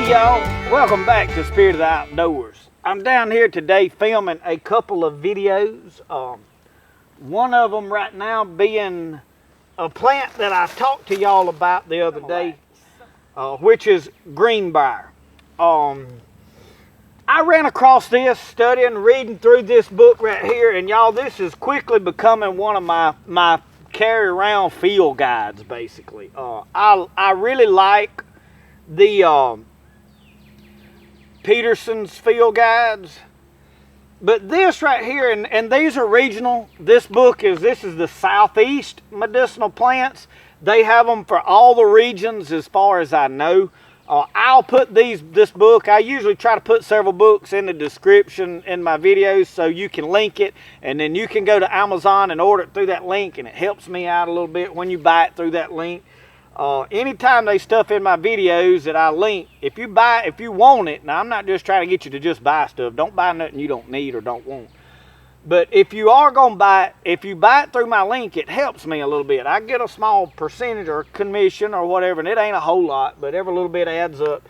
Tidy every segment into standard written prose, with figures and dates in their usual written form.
Hey y'all, welcome back to Spirit of the Outdoors. I'm down here today filming a couple of videos. One of them right now being a plant that I talked to y'all about the other day, which is Greenbriar. I ran across this studying, reading through this book right here, and y'all, this is quickly becoming one of my carry around field guides basically. I really like the Peterson's field guides, but this right here, and these are regional. This is the Southeast medicinal plants. They have them for all the regions as far as I know. I'll put this book, I usually try to put several books in the description in my videos so you can link it, and then you can go to Amazon and order it through that link, and it helps me out a little bit when you buy it through that link. Anytime they stuff in my videos that I link, if you want it, now I'm not just trying to get you to just buy stuff. Don't buy nothing you don't need or don't want. But if you are going to buy it, if you buy it through my link, it helps me a little bit. I get a small percentage or commission or whatever, and it ain't a whole lot, but every little bit adds up.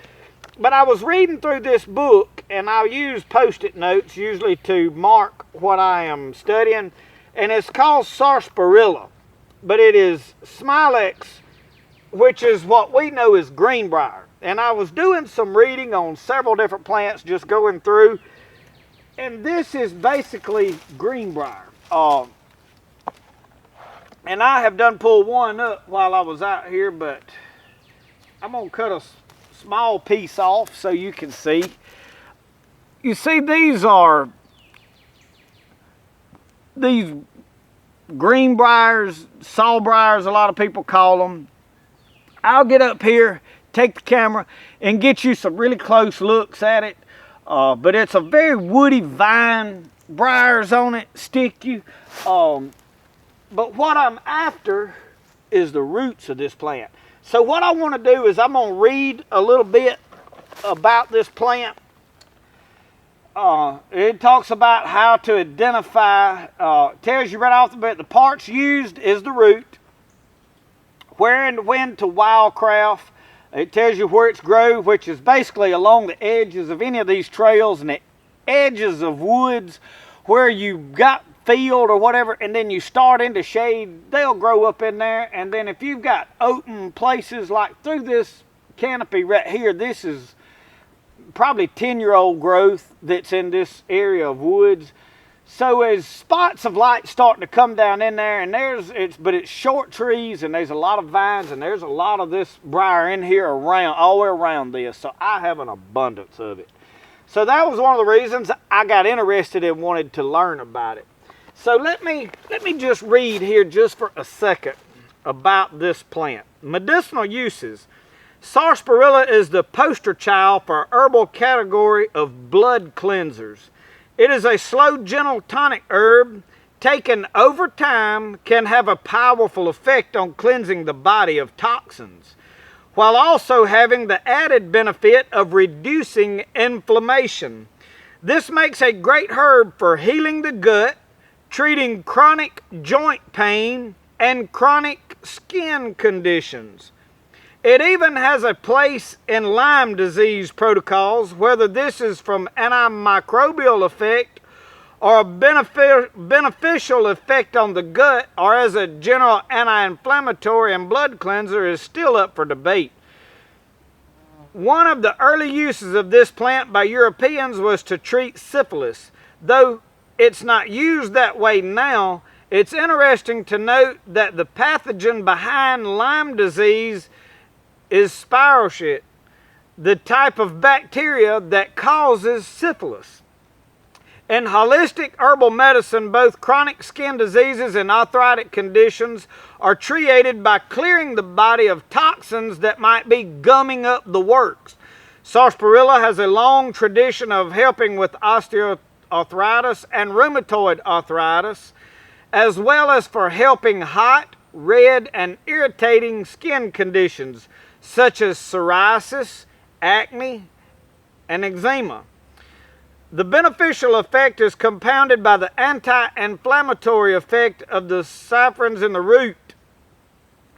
But I was reading through this book, and I'll use Post-it notes usually to mark what I am studying, and it's called sarsaparilla, but it is Smilax, which is what we know as Greenbriar. And I was doing some reading on several different plants, just going through, and this is basically Greenbriar. And I have done pull one up while I was out here, but I'm going to cut a small piece off so you can see. You see, these Greenbriars, sawbriars, a lot of people call them. I'll get up here, take the camera, and get you some really close looks at it. But it's a very woody vine, briars on it, stick you. But what I'm after is the roots of this plant. So what I want to do is I'm going to read a little bit about this plant. It talks about how to identify, tells you right off the bat, the parts used is the root, where and when to wildcraft. It tells you where it's grown, which is basically along the edges of any of these trails and the edges of woods where you got field or whatever, and then you start into shade, they'll grow up in there. And then if you've got open places like through this canopy right here, this is probably 10-year-old growth that's in this area of woods. So as spots of light starting to come down in there, and but it's short trees, and there's a lot of vines, and there's a lot of this briar in here around, all the way around this. So I have an abundance of it. So that was one of the reasons I got interested and wanted to learn about it. So let me just read here just for a second about this plant. Medicinal uses. Sarsaparilla is the poster child for herbal category of blood cleansers. It is a slow, gentle tonic herb. Taken over time, can have a powerful effect on cleansing the body of toxins, while also having the added benefit of reducing inflammation. This makes a great herb for healing the gut, treating chronic joint pain, and chronic skin conditions. It even has a place in Lyme disease protocols, whether this is from antimicrobial effect or a beneficial effect on the gut, or as a general anti-inflammatory and blood cleanser, is still up for debate. One of the early uses of this plant by Europeans was to treat syphilis. Though it's not used that way now, it's interesting to note that the pathogen behind Lyme disease is spirochete, the type of bacteria that causes syphilis. In holistic herbal medicine, both chronic skin diseases and arthritic conditions are treated by clearing the body of toxins that might be gumming up the works. Sarsaparilla has a long tradition of helping with osteoarthritis and rheumatoid arthritis, as well as for helping hot, red, and irritating skin conditions such as psoriasis, acne, and eczema. The beneficial effect is compounded by the anti-inflammatory effect of the saffrons in the root.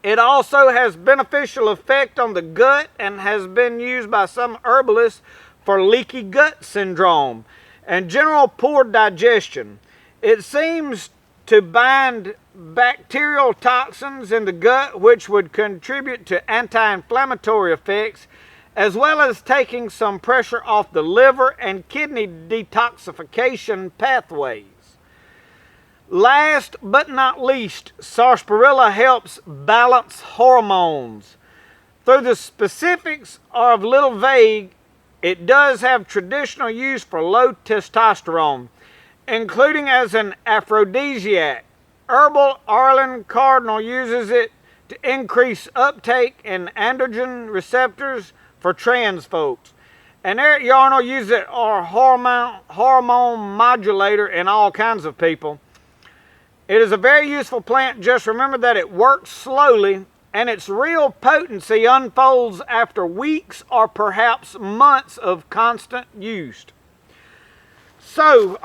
It also has beneficial effect on the gut and has been used by some herbalists for leaky gut syndrome and general poor digestion. It seems to bind bacterial toxins in the gut, which would contribute to anti-inflammatory effects, as well as taking some pressure off the liver and kidney detoxification pathways. Last but not least, sarsaparilla helps balance hormones. Though the specifics are a little vague, it does have traditional use for low testosterone, including as an aphrodisiac. Herbal Arlen Cardinal uses it to increase uptake in androgen receptors for trans folks. And Eric Yarnell uses it as a hormone modulator in all kinds of people. It is a very useful plant. Just remember that it works slowly and its real potency unfolds after weeks or perhaps months of constant use. So,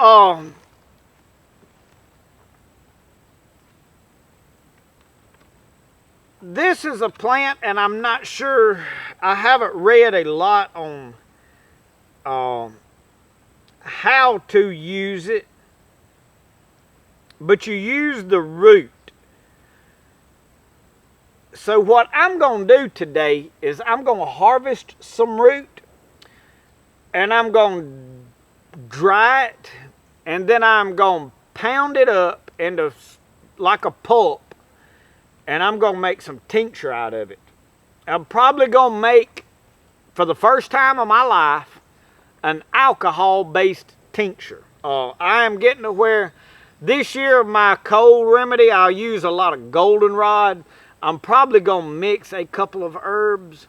this is a plant, and I'm not sure, I haven't read a lot on how to use it, but you use the root. So what I'm going to do today is I'm going to harvest some root, and I'm going to dry it, and then I'm going to pound it up into like a pulp, and I'm going to make some tincture out of it. I'm probably going to make, for the first time of my life, an alcohol-based tincture. I am getting to where this year my cold remedy, I'll use a lot of goldenrod. I'm probably going to mix a couple of herbs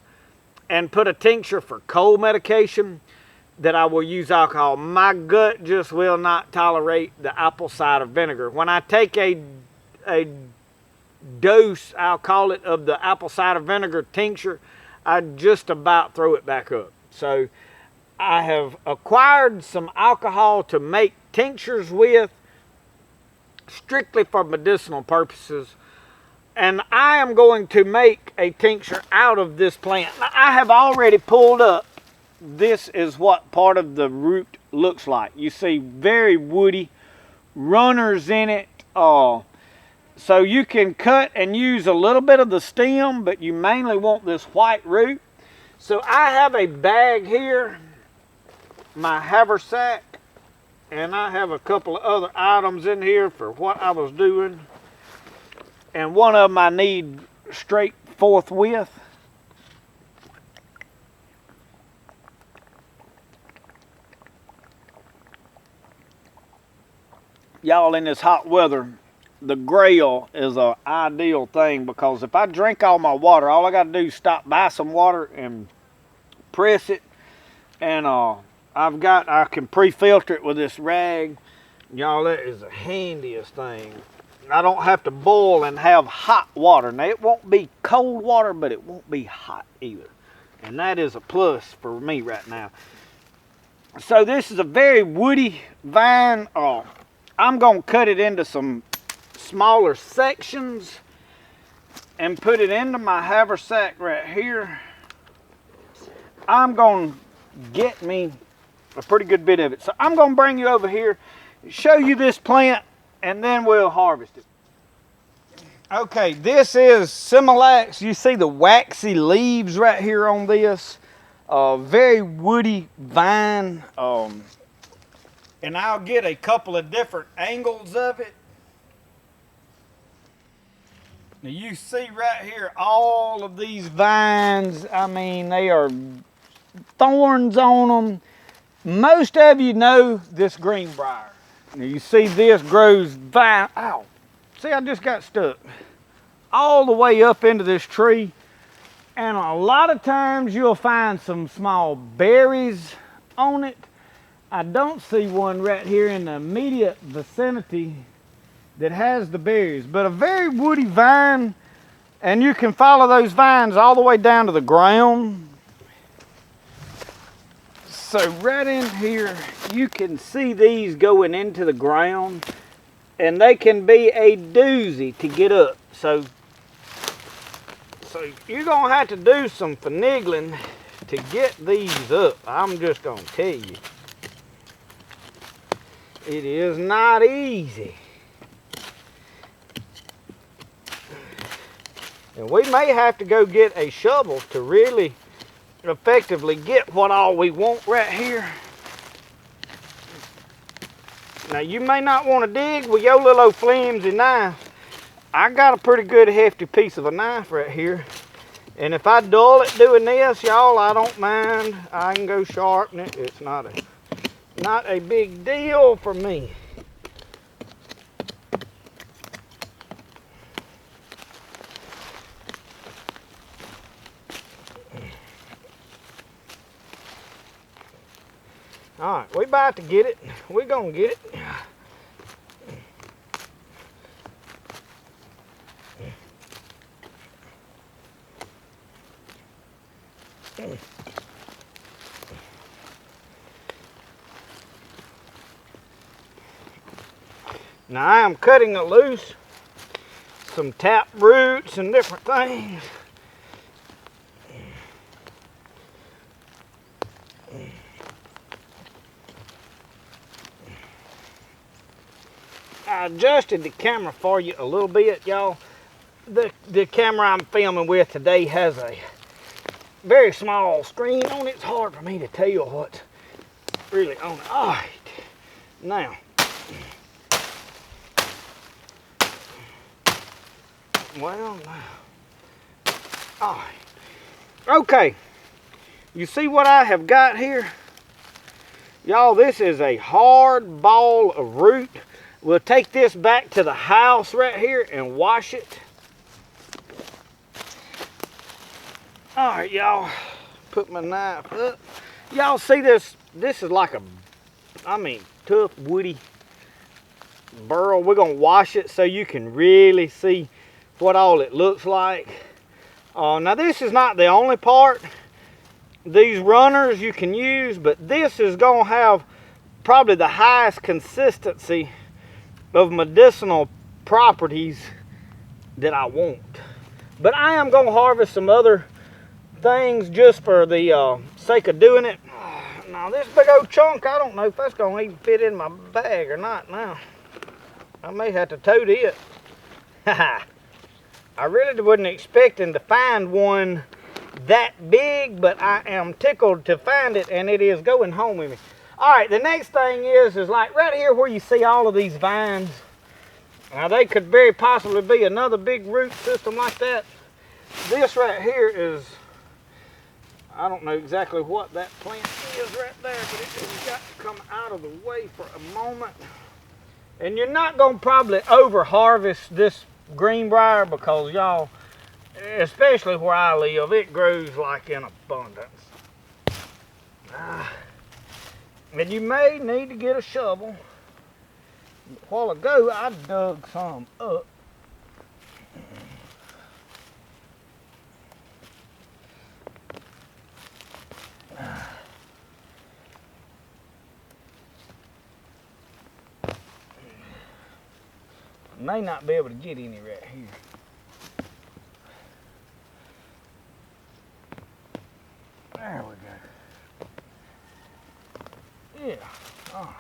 and put a tincture for cold medication that I will use alcohol. My gut just will not tolerate the apple cider vinegar. When I take a dose, I'll call it, of the apple cider vinegar tincture, I just about throw it back up. So I have acquired some alcohol to make tinctures with, strictly for medicinal purposes, and I am going to make a tincture out of this plant. Now, I have already pulled up, this is what part of the root looks like. You see very woody runners in it. So you can cut and use a little bit of the stem, but you mainly want this white root. So I have a bag here, my haversack, and I have a couple of other items in here for what I was doing. And one of them I need straight forthwith. Y'all, in this hot weather, the Grail is an ideal thing, because if I drink all my water, all I got to do is stop by some water and press it, and I can pre-filter it with this rag. Y'all, that is the handiest thing. I don't have to boil and have hot water. Now, it won't be cold water, but it won't be hot either, and that is a plus for me right now. So this is a very woody vine. I'm going to cut it into some smaller sections and put it into my haversack right here. I'm going to get me a pretty good bit of it. So I'm going to bring you over here, show you this plant, and then we'll harvest it. Okay, this is Smilax. You see the waxy leaves right here on this. Very woody vine. And I'll get a couple of different angles of it. Now you see right here all of these vines. I mean, they are thorns on them. Most of you know this greenbrier. Now you see this grows vine. Ow. See, I just got stuck. All the way up into this tree. And a lot of times you'll find some small berries on it. I don't see one right here in the immediate vicinity that has the berries, but a very woody vine, and you can follow those vines all the way down to the ground. So right in here, you can see these going into the ground, and they can be a doozy to get up. So So you're gonna have to do some finagling to get these up. I'm just gonna tell you. It is not easy. And we may have to go get a shovel to really effectively get what all we want right here. Now you may not want to dig with your little old flimsy knife. I got a pretty good hefty piece of a knife right here. And if I dull it doing this, y'all, I don't mind. I can go sharpen it. It's not a big deal for me. All right, we about to get it. We're gonna get it. Now I am cutting loose some tap roots and different things. I adjusted the camera for you a little bit, y'all. The camera I'm filming with today has a very small screen on it. It's hard for me to tell what's really on it. All right, now. Well, all right. Okay, you see what I have got here? Y'all, this is a hard ball of root. We'll take this back to the house right here and wash it. All right, y'all, put my knife up. Y'all see this? This is like a, tough, woody burl. We're gonna wash it so you can really see what all it looks like. Now this is not the only part. These runners you can use, but this is gonna have probably the highest consistency of medicinal properties that I want. But I am gonna harvest some other things just for the sake of doing it. Now this big old chunk, I don't know if that's gonna even fit in my bag or not now. I may have to tote it. I really wasn't expecting to find one that big, but I am tickled to find it, and it is going home with me. All right, the next thing is like right here where you see all of these vines. Now they could very possibly be another big root system like that. This right here is, I don't know exactly what that plant is right there, but it has got to come out of the way for a moment. And you're not going to probably over harvest this greenbrier because y'all, especially where I live, it grows like in abundance. And you may need to get a shovel. A while ago I dug some up. May not be able to get any right here. There we go. Yeah. Oh.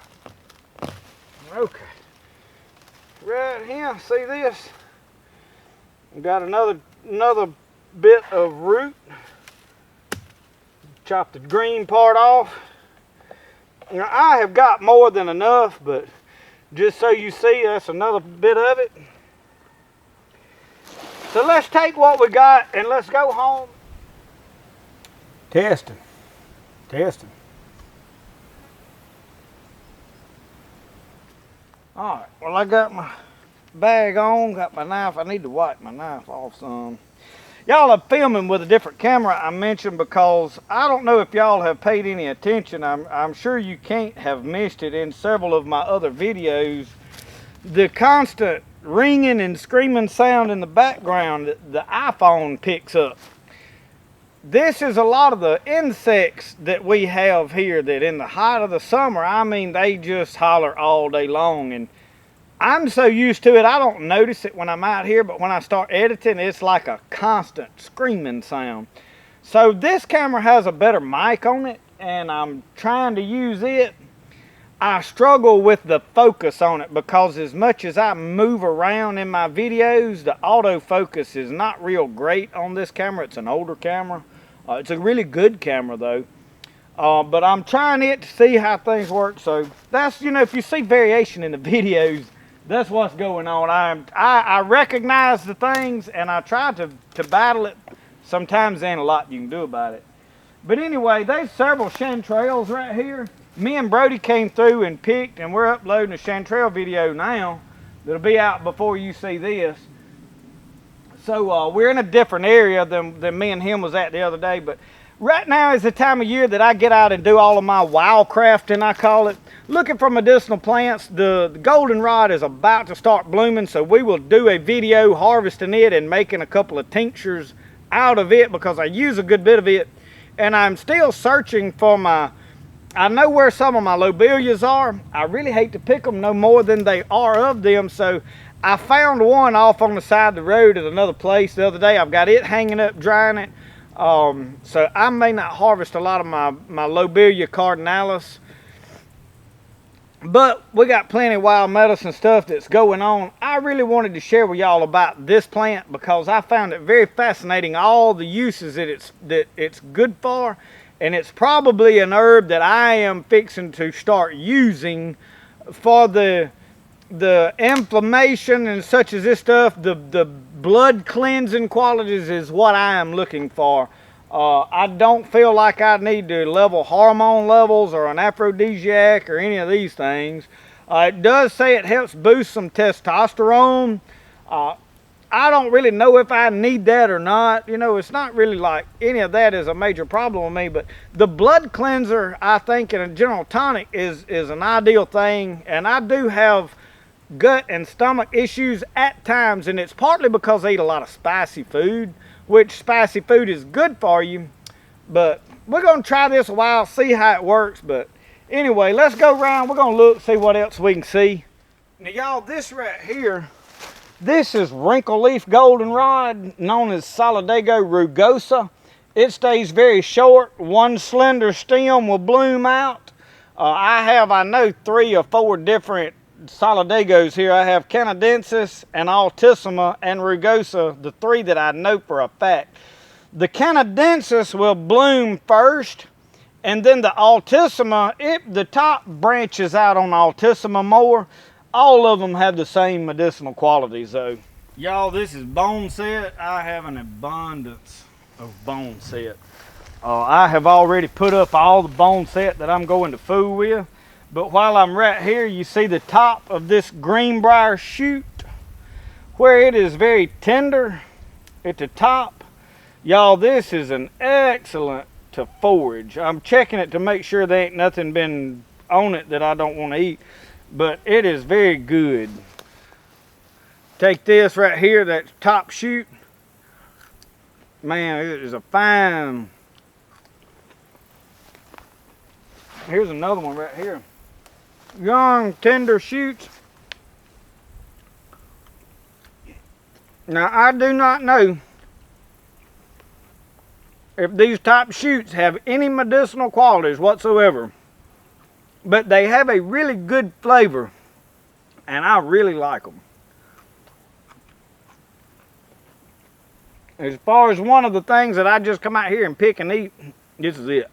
Okay. Right here, see this? We got another bit of root. Chop the green part off. Now I have got more than enough, but just so you see, that's another bit of it. So let's take what we got and let's go home. Testing. All right, well I got my bag on, got my knife. I need to wipe my knife off some. Y'all are filming with a different camera, I mentioned, because I don't know if y'all have paid any attention. I'm sure you can't have missed it in several of my other videos. The constant ringing and screaming sound in the background that the iPhone picks up. This is a lot of the insects that we have here that in the height of the summer, they just holler all day long. And I'm so used to it, I don't notice it when I'm out here, but when I start editing, it's like a constant screaming sound. So this camera has a better mic on it, and I'm trying to use it. I struggle with the focus on it because as much as I move around in my videos, the autofocus is not real great on this camera. It's an older camera. It's a really good camera though. But I'm trying it to see how things work. So that's, you know, if you see variation in the videos, that's what's going on. I recognize the things and I try to battle it. Sometimes there ain't a lot you can do about it. But anyway, there's several chanterelles right here. Me and Brody came through and picked, and we're uploading a chanterelle video now that'll be out before you see this. So we're in a different area than me and him was at the other day. But right now is the time of year that I get out and do all of my wildcrafting, I call it. Looking for medicinal plants. The goldenrod is about to start blooming, so we will do a video harvesting it and making a couple of tinctures out of it because I use a good bit of it. And I'm still searching for I know where some of my lobelias are. I really hate to pick them no more than they are of them, so I found one off on the side of the road at another place the other day. I've got it hanging up, drying it. So I may not harvest a lot of my lobelia cardinalis, but we got plenty of wild medicine stuff that's going on. I really wanted to share with y'all about this plant because I found it very fascinating, all the uses that it's good for, and it's probably an herb that I am fixing to start using for the inflammation and such as this stuff. The blood cleansing qualities is what I am looking for. I don't feel like I need to level hormone levels or an aphrodisiac or any of these things. It does say it helps boost some testosterone. I don't really know if I need that or not. You know, it's not really like any of that is a major problem with me, but the blood cleanser, I think, in a general tonic is an ideal thing. And I do have gut and stomach issues at times, and it's partly because I eat a lot of spicy food, which spicy food is good for you. But we're going to try this a while, see how it works. But anyway, let's go around. We're going to look, see what else we can see. Now, y'all, this right here, this is wrinkle leaf goldenrod, known as Solidago rugosa. It stays very short. One slender stem will bloom out. I know 3 or 4 different Solidagos here. I have Canadensis and Altissima and Rugosa, the 3 that I know for a fact. The Canadensis will bloom first, and then the Altissima, the top branches out on Altissima more. All of them have the same medicinal qualities though. Y'all, this is bone set. I have an abundance of bone set. I have already put up all the bone set that I'm going to fool with. But while I'm right here, you see the top of this Greenbriar shoot where it is very tender at the top. Y'all, this is an excellent to forage. I'm checking it to make sure there ain't nothing been on it that I don't want to eat, but it is very good. Take this right here, that top shoot. Man, it is a fine. Here's another one right here. Young tender shoots. Now I do not know if these top shoots have any medicinal qualities whatsoever, but they have a really good flavor and I really like them. As far as one of the things that I just come out here and pick and eat, this is it.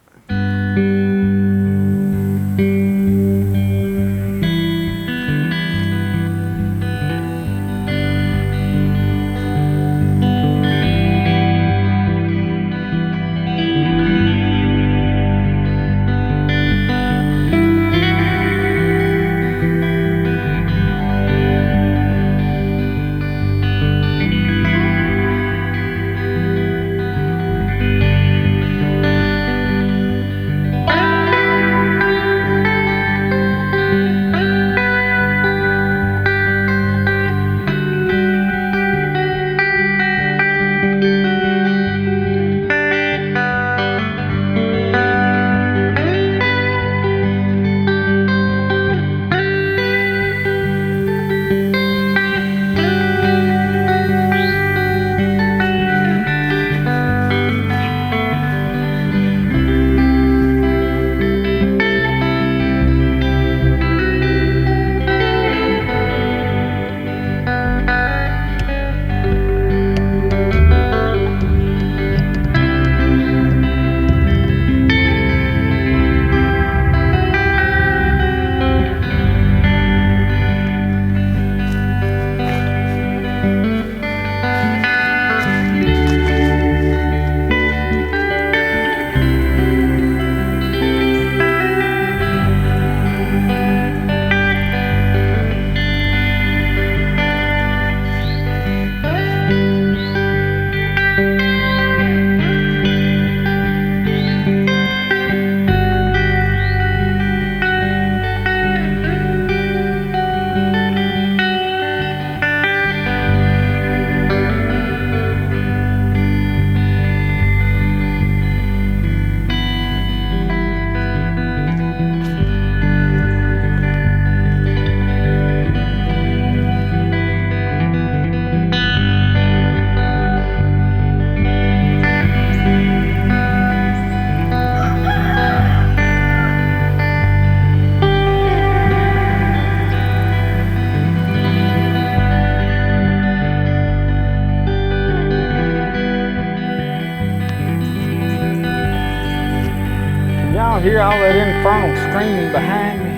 hear all that infernal screaming behind me?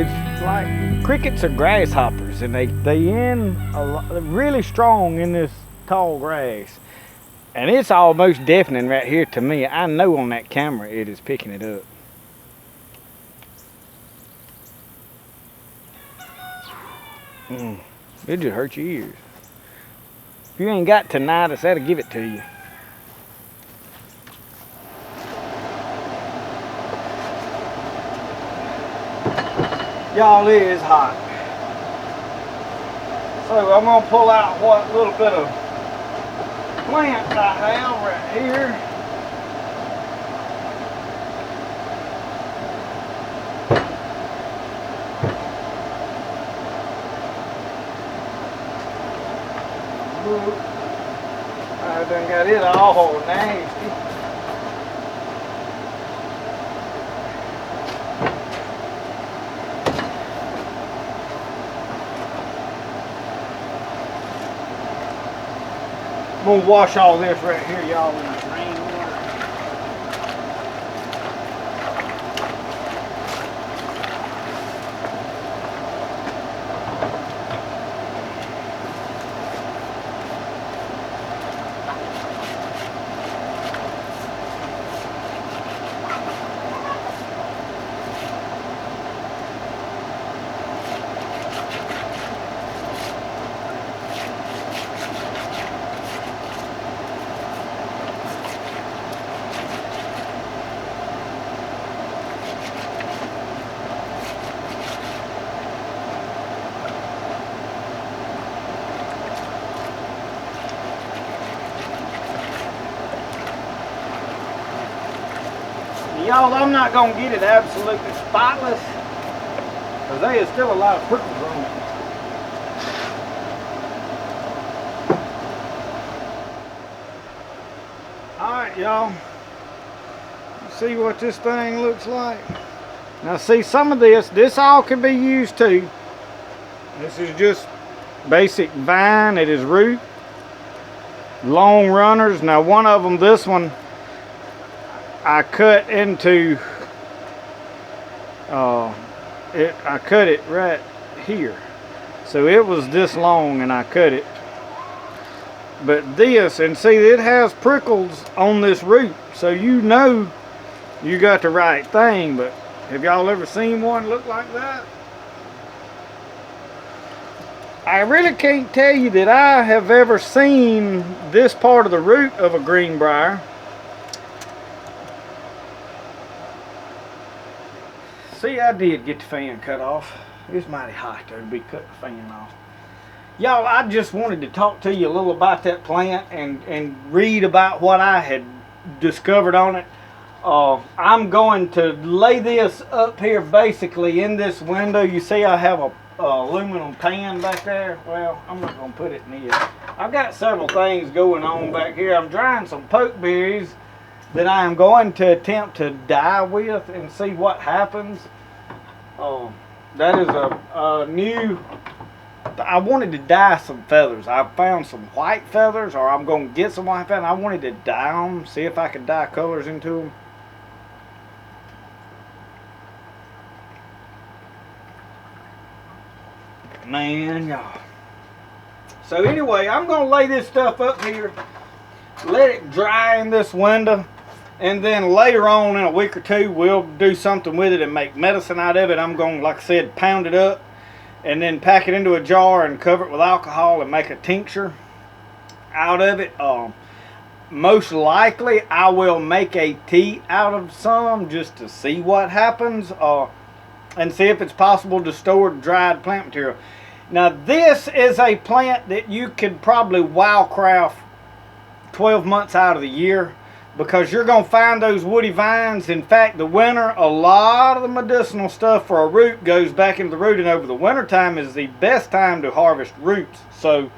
It's like crickets or grasshoppers, and they end really strong in this tall grass. And it's almost deafening right here to me. I know on that camera it is picking it up. It just hurts your ears. If you ain't got tinnitus, that'll give it to you. Y'all, it is hot. So I'm gonna pull out what little bit of plants I have right here. I done got it all nasty. I'm gonna wash all this right here, y'all, in the rainwater. Y'all, I'm not going to get it absolutely spotless because there is still a lot of prickles on it. Alright, y'all. See what this thing looks like? Now see, some of this all can be used too. This is just basic vine. It is root. Long runners. Now one of them, this one, I cut into, I cut it right here. So it was this long and I cut it. But this, and see, it has prickles on this root. So you know you got the right thing. But have y'all ever seen one look like that? I really can't tell you that I have ever seen this part of the root of a greenbrier. See, I did get the fan cut off. It's mighty hot there to be cutting the fan off. Y'all, I just wanted to talk to you a little about that plant and read about what I had discovered on it. I'm going to lay this up here basically in this window. You see I have a aluminum pan back there. Well, I'm not going to put it in here. I've got several things going on back here. I'm drying some pokeberries that I am going to attempt to dye with and see what happens. That is a new, I wanted to dye some feathers. I found some white feathers, or I'm going to get some white feathers. I wanted to dye them, see if I could dye colors into them. Man, y'all. So anyway, I'm going to lay this stuff up here, let it dry in this window. And then later on in a week or two, we'll do something with it and make medicine out of it. I'm going, like I said, pound it up and then pack it into a jar and cover it with alcohol and make a tincture out of it. Most likely, I will make a tea out of some just to see what happens and see if it's possible to store dried plant material. Now, this is a plant that you could probably wildcraft 12 months out of the year, because you're going to find those woody vines. In fact, the winter, a lot of the medicinal stuff for a root goes back into the root, and over the winter time is the best time to harvest roots. So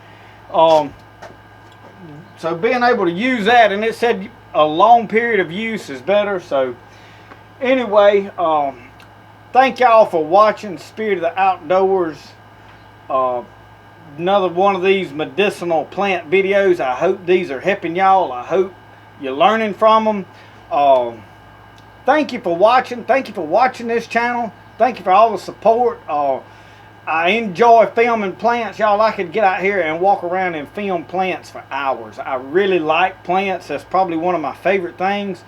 being able to use that, and it said a long period of use is better. So anyway, thank y'all for watching Spirit of the Outdoors. Another one of these medicinal plant videos. I hope these are helping y'all. I hope you're learning from them. thank you for watching. Thank you for watching this channel. Thank you for all the support. I enjoy filming plants, y'all. I could get out here and walk around and film plants for hours. I really like plants. That's probably one of my favorite things.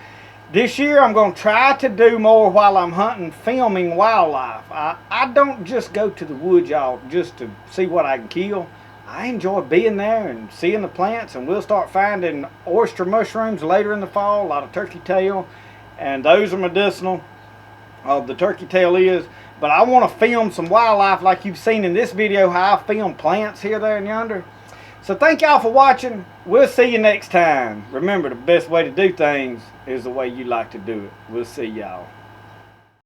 This year I'm going to try to do more while I'm hunting, filming wildlife. I don't just go to the woods, y'all, just to see what I can kill. I enjoy being there and seeing the plants, and we'll start finding oyster mushrooms later in the fall, a lot of turkey tail, and those are medicinal. The turkey tail is. But I want to film some wildlife like you've seen in this video, how I film plants here, there, and yonder. So thank y'all for watching. We'll see you next time. Remember, the best way to do things is the way you like to do it. We'll see y'all.